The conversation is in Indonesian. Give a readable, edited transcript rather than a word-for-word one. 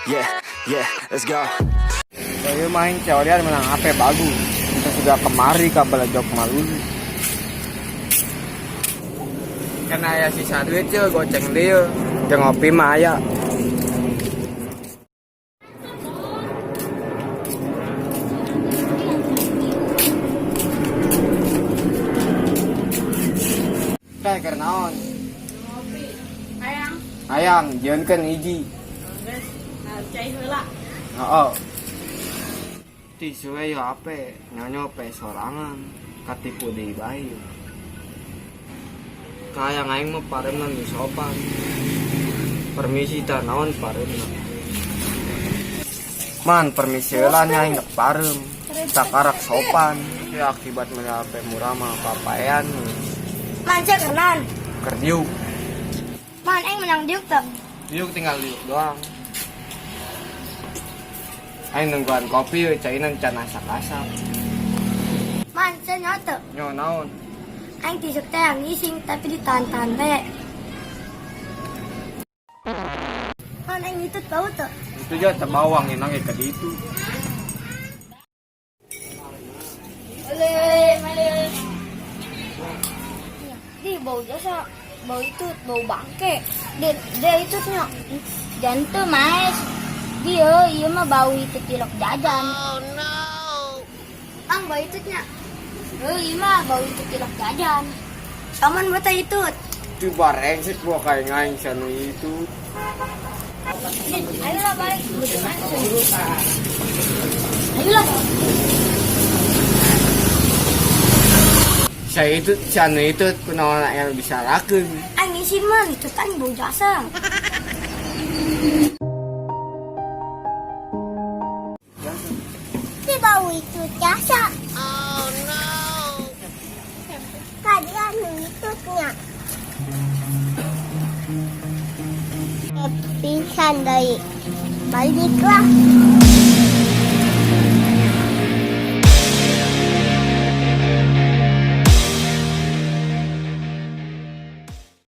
Yeah, let's go. Saya main teorian menang HP bagus. Kita sudah kemari ke Belajok Malulu. Karena ya sisa duit ya goceng dia. Jangan ngopi mah ya. Teh kernaon? Ayang, Ayang, jeunkeun hiji. geus cai heula. Heeh. Tisu we yo ape? Nyanyo pe sorangan. Katipu deui bae. Kayang aing mah pareuna nu sopan. Permisi tah naon pareuna. Man, permisi heula nya aing parem. Sakarak sopan. Ya akibat mana ape murah mah papaean. Man, saya kenan. Kerdiuk. Man, aing menang diuk tuh. Diuk tinggal diuk doang. Aing nungguan kopi we cainan can asak-asak. Man, saya nyoto. Nyo naon? Aing tisuk teh yang ngising tapi ditahan-tahan teh. Man, aing itu tahu tuh. Itu aja terbawang inang ke ditu. Oleh. Di bau jasa, bau itu, bau bangke. Dia itu nya. Jantung mas. Dia, iya mah bau itu tilok jajan. Oh no. Ang bau itu nya. Iya mah bau itu tilok jajan. Taman buat itu. Itu barengsek gua kayak ngaing sanu itu. Ayolah balik. Ayolah. Saya itu sanu itu kunaon yang bisa lakeun. Aing ngisi man, itu kan bau jasa. Si bau itu jasa. Oh no. Kalian itutnya. Pisan dari baliklah.